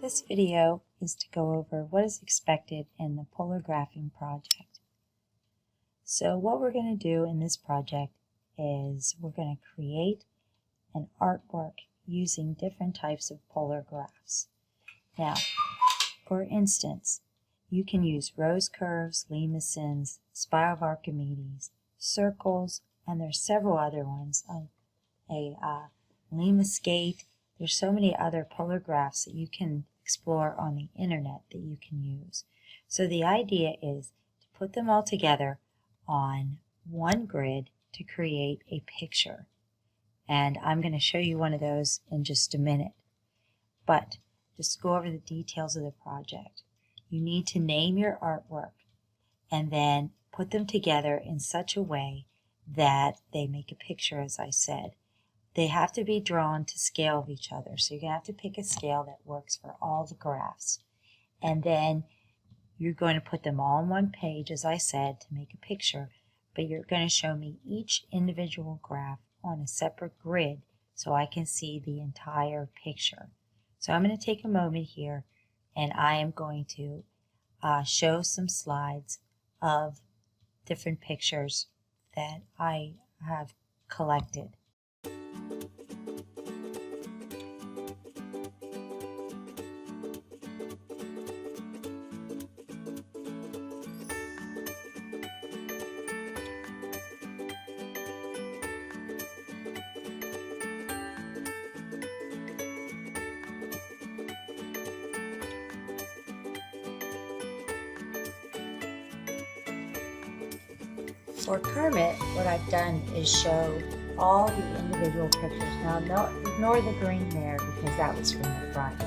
This video is to go over what is expected in the polar graphing project. So what we're going to do in this project is we're going to create an artwork using different types of polar graphs. Now, for instance, you can use rose curves, Lee Mersenne, spiral of Archimedes, circles, and there's several other ones. Lee Muscat. There's so many other polar graphs that you can explore on the internet that you can use. So the idea is to put them all together on one grid to create a picture. And I'm going to show you one of those in just a minute. But just go over the details of the project. You need to name your artwork and then put them together in such a way that they make a picture, as I said. They have to be drawn to scale of each other. So you're going to have to pick a scale that works for all the graphs. And then you're going to put them all on one page, as I said, to make a picture. But you're going to show me each individual graph on a separate grid so I can see the entire picture. So I'm going to take a moment here and I am going to show some slides of different pictures that I have collected. For Kermit, what I've done is show all the individual pictures. Now, ignore the green there because that was from the front.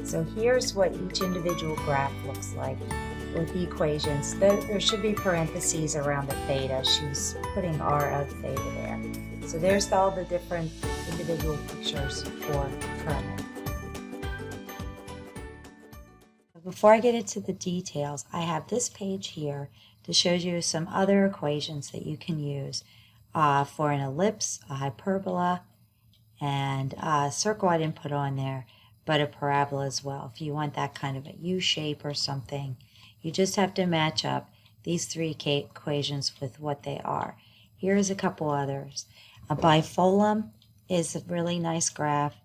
So here's what each individual graph looks like with the equations. There should be parentheses around the theta. She's putting r of theta there. So there's all the different individual pictures for Kermit. Before I get into the details, I have this page here to show you some other equations that you can use for an ellipse, a hyperbola, and a circle I didn't put on there, but a parabola as well. If you want that kind of a U shape or something, you just have to match up these three equations with what they are. Here's a couple others. A bifolum is a really nice graph,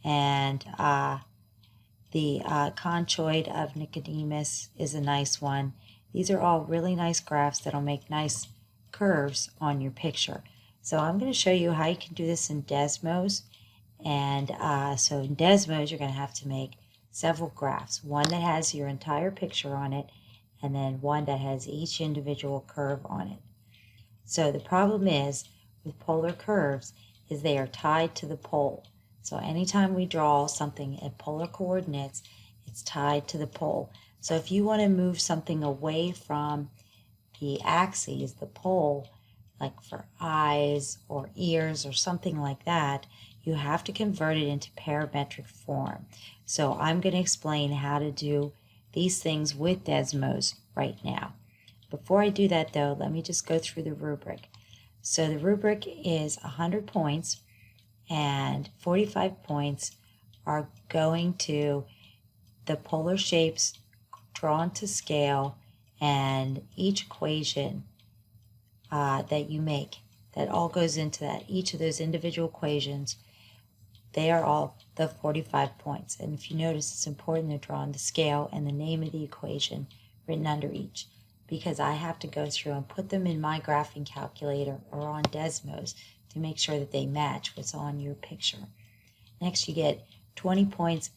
and the conchoid of Nicodemus is a nice one. These are all really nice graphs that'll make nice curves on your picture. So I'm going to show you how you can do this in Desmos. And so in Desmos, you're going to have to make several graphs. One that has your entire picture on it, and then one that has each individual curve on it. So the problem is with polar curves is they are tied to the pole. So anytime we draw something at polar coordinates, it's tied to the pole. So if you want to move something away from the axes, the pole, like for eyes or ears or something like that, you have to convert it into parametric form. So I'm going to explain how to do these things with Desmos right now. Before I do that though, let me just go through the rubric. So the rubric is 100 points, and 45 points are going to the polar shapes drawn to scale, and each equation that you make, that all goes into that. Each of those individual equations, they are all the 45 points. And if you notice, it's important to draw on the scale and the name of the equation written under each, because I have to go through and put them in my graphing calculator or on Desmos to make sure that they match what's on your picture. Next, you get 20 points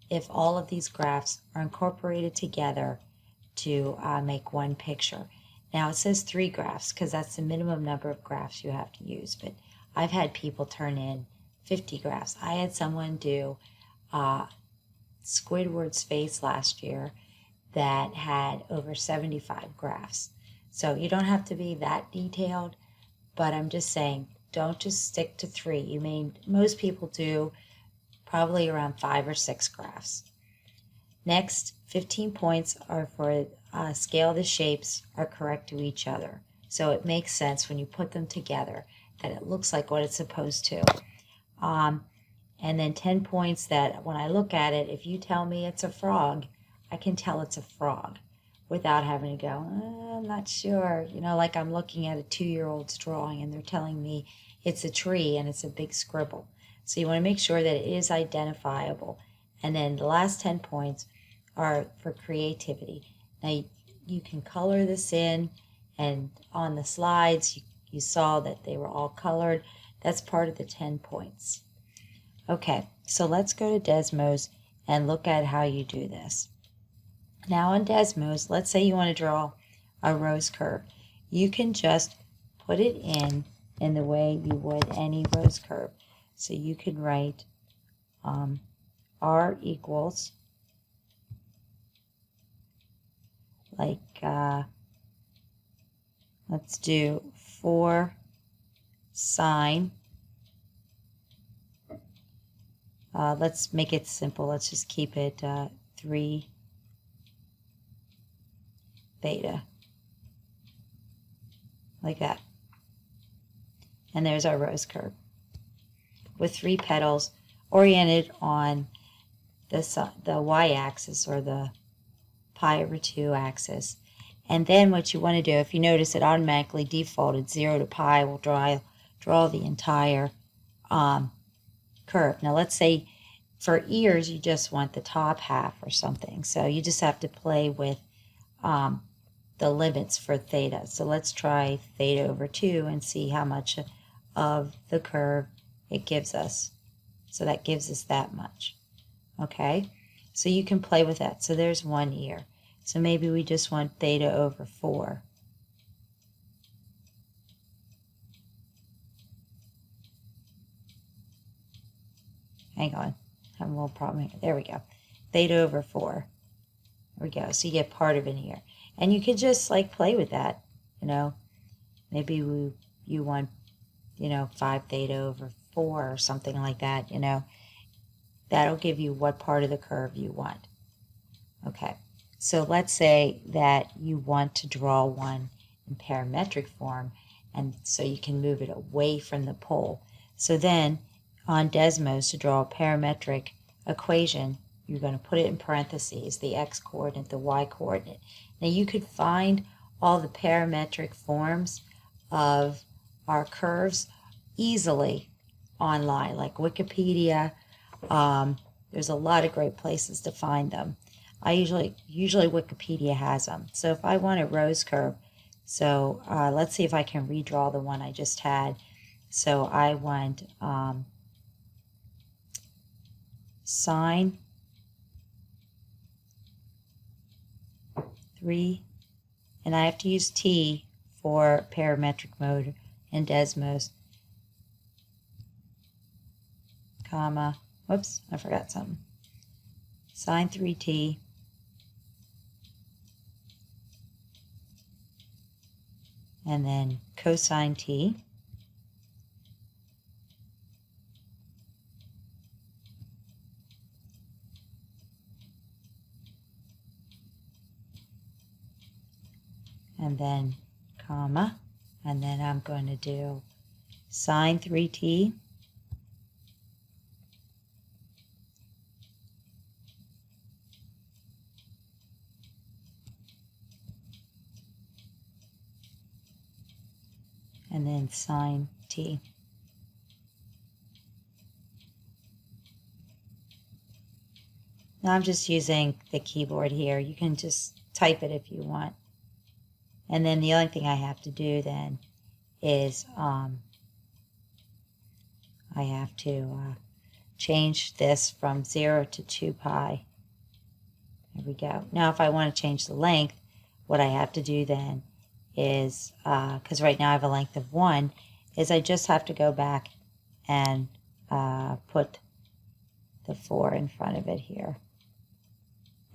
if all of these graphs are incorporated together to make one picture. Now it says 3 graphs because that's the minimum number of graphs you have to use, but I've had people turn in 50 graphs. I had someone do Squidward's face last year that had over 75 graphs. So you don't have to be that detailed, but I'm just saying, don't just stick to 3. Most people do probably around 5 or 6 graphs. Next, 15 points are for scale the shapes are correct to each other. So it makes sense when you put them together that it looks like what it's supposed to. And then 10 points that when I look at it, if you tell me it's a frog, I can tell it's a frog without having to go, I'm not sure. You know, like I'm looking at a 2-year-old's drawing and they're telling me it's a tree and it's a big scribble. So you want to make sure that it is identifiable. And then the last 10 points are for creativity. Now you can color this in, and on the slides you saw that they were all colored. That's part of the 10 points. Okay, so let's go to Desmos and look at how you do this. Now on Desmos, let's say you want to draw a rose curve. You can just put it in the way you would any rose curve. So you could write R equals, like, let's do 4 sine. Let's make it simple. Let's just keep it 3 theta, like that. And there's our rose curve with 3 petals oriented on the y-axis, or the pi over 2 axis. And then what you want to do, if you notice it automatically defaulted 0 to pi, will draw the entire curve. Now let's say for ears you just want the top half or something, so you just have to play with the limits for theta. So let's try theta over 2 and see how much of the curve it gives us. So that gives us that much. Okay, so you can play with that. So there's 1 ear. So maybe we just want theta over 4. Hang on, I have a little problem here. There we go. Theta over 4. There we go. So you get part of an ear. And you could just like play with that, you know. Maybe you want, 5 theta over 4 or something like that, That'll give you what part of the curve you want. Okay, so let's say that you want to draw one in parametric form, and so you can move it away from the pole. So then on Desmos, to draw a parametric equation, you're going to put it in parentheses, the x-coordinate, the y-coordinate. Now you could find all the parametric forms of our curves easily online, like Wikipedia. There's a lot of great places to find them. Usually Wikipedia has them. So if I want a rose curve, so let's see if I can redraw the one I just had. So I want sine 3, and I have to use t for parametric mode in Desmos, comma, whoops, I forgot something, sine 3t and then cosine t, and then comma, and then I'm going to do sine 3t and then sine t. Now I'm just using the keyboard here. You can just type it if you want. And then the only thing I have to do then is I have to change this from 0 to 2 pi. There we go. Now if I want to change the length, what I have to do then is, because right now I have a length of 1, is I just have to go back and put the 4 in front of it here.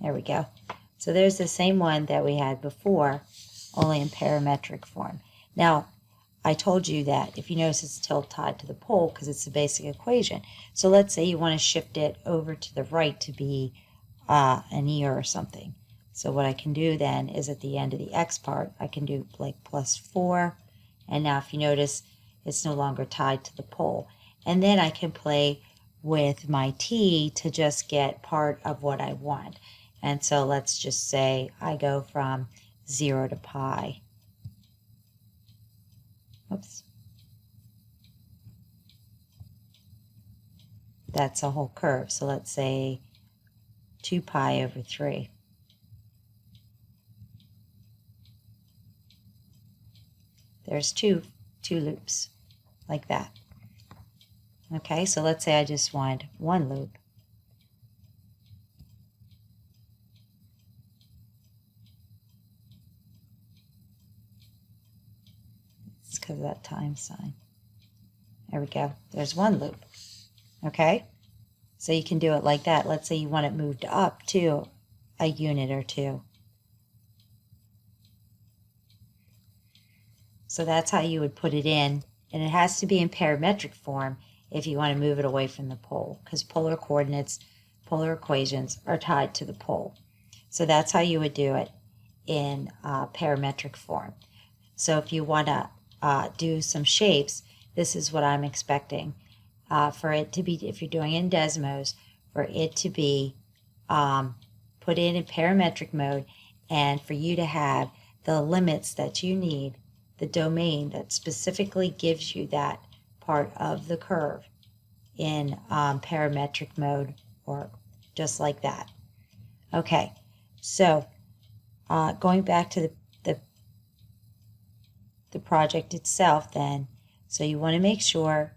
There we go. So there's the same one that we had before, only in parametric form. Now, I told you that if you notice it's still tied to the pole because it's a basic equation. So let's say you want to shift it over to the right to be an ear or something. So what I can do then is at the end of the x part, I can do like plus 4. And now if you notice, it's no longer tied to the pole. And then I can play with my t to just get part of what I want. And so let's just say I go from 0 to pi. Oops. That's a whole curve. So let's say 2 pi over 3. There's two loops like that. Okay, so let's say I just want one loop. It's because of that time sign. There we go. There's one loop. Okay, so you can do it like that. Let's say you want it moved up to a unit or two. So that's how you would put it in, and it has to be in parametric form if you want to move it away from the pole, because polar coordinates, polar equations are tied to the pole. So that's how you would do it in parametric form. So if you want to do some shapes, this is what I'm expecting for it to be, if you're doing it in Desmos, for it to be put in parametric mode, and for you to have the limits that you need, the domain that specifically gives you that part of the curve in parametric mode, or just like that. Okay, so going back to the project itself then, so you want to make sure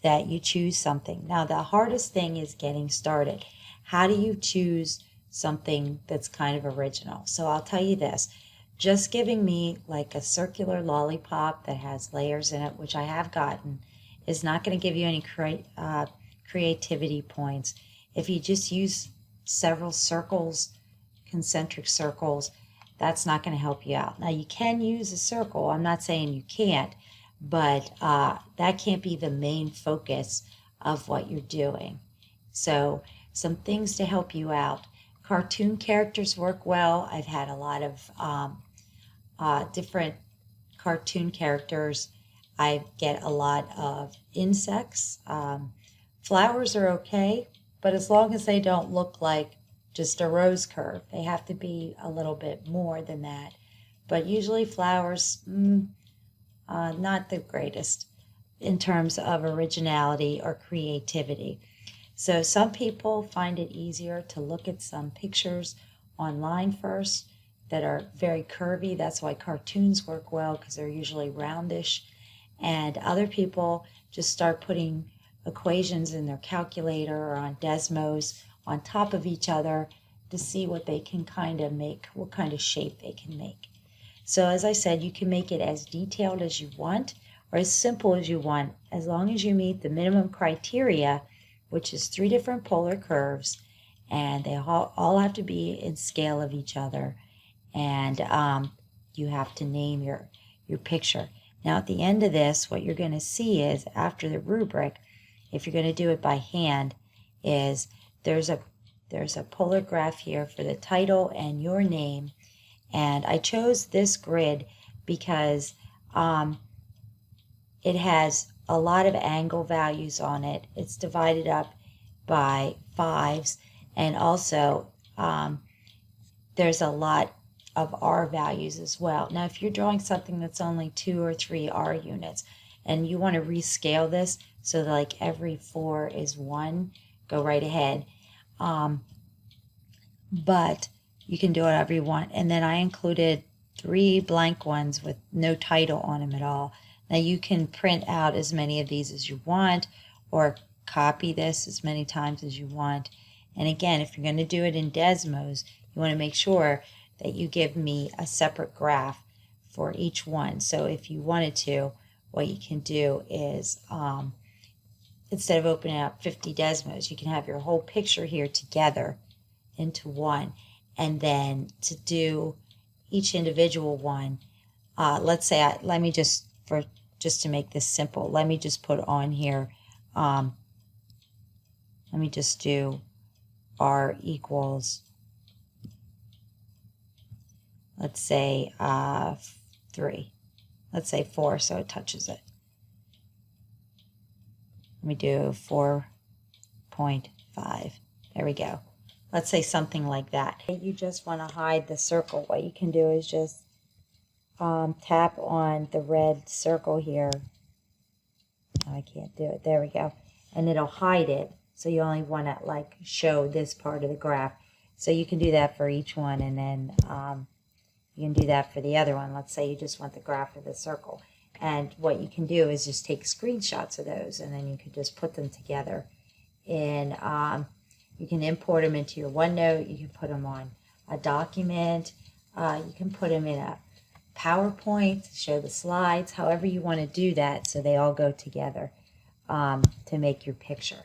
that you choose something. Now the hardest thing is getting started. How do you choose something that's kind of original? So I'll tell you this. Just giving me like a circular lollipop that has layers in it, which I have gotten, is not going to give you any creativity points. If you just use several circles, concentric circles, that's not going to help you out. Now you can use a circle. I'm not saying you can't, but that can't be the main focus of what you're doing. So some things to help you out. Cartoon characters work well. I've had a lot of different cartoon characters. I get a lot of insects. Flowers are okay, but as long as they don't look like just a rose curve, they have to be a little bit more than that. But usually flowers, not the greatest in terms of originality or creativity. So some people find it easier to look at some pictures online first that are very curvy. That's why cartoons work well, because they're usually roundish. And other people just start putting equations in their calculator or on Desmos on top of each other to see what they can kind of make, what kind of shape they can make. So as I said, you can make it as detailed as you want or as simple as you want, as long as you meet the minimum criteria, which is 3 different polar curves, and they all have to be in scale of each other, and you have to name your picture. Now at the end of this, what you're going to see is, after the rubric, if you're going to do it by hand, is there's a polar graph here for the title and your name. And I chose this grid because it has a lot of angle values on it. It's divided up by 5s, and also there's a lot of R values as well. Now if you're drawing something that's only 2 or 3 R units and you want to rescale this so that like every 4 is 1, go right ahead. But you can do whatever you want. And then I included 3 blank ones with no title on them at all. Now you can print out as many of these as you want, or copy this as many times as you want. And again, if you're going to do it in Desmos, you want to make sure that you give me a separate graph for each one. So if you wanted to, what you can do is, instead of opening up 50 Desmos, you can have your whole picture here together into one. And then to do each individual one, let's say, let me just to make this simple, let me just put on here, let me just do R equals, let's say 3. Let's say 4, so it touches it. Let me do 4 0.5. There we go. Let's say something like that. You just want to hide the circle. What you can do is just tap on the red circle here. Oh, I can't do it. There we go. And it'll hide it. So you only want to like show this part of the graph. So you can do that for each one, and then you can do that for the other one. Let's say you just want the graph of the circle. And what you can do is just take screenshots of those, and then you can just put them together. And you can import them into your OneNote. You can put them on a document. You can put them in a PowerPoint to show the slides, however you want to do that so they all go together to make your picture.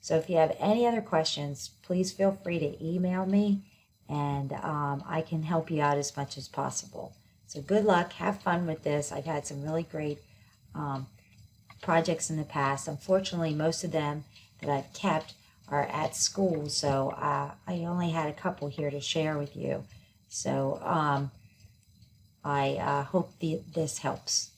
So if you have any other questions, please feel free to email me, and I can help you out as much as possible. So good luck. Have fun with this. I've had some really great projects in the past. Unfortunately, most of them that I've kept are at school, so I only had a couple here to share with you. So I hope this helps.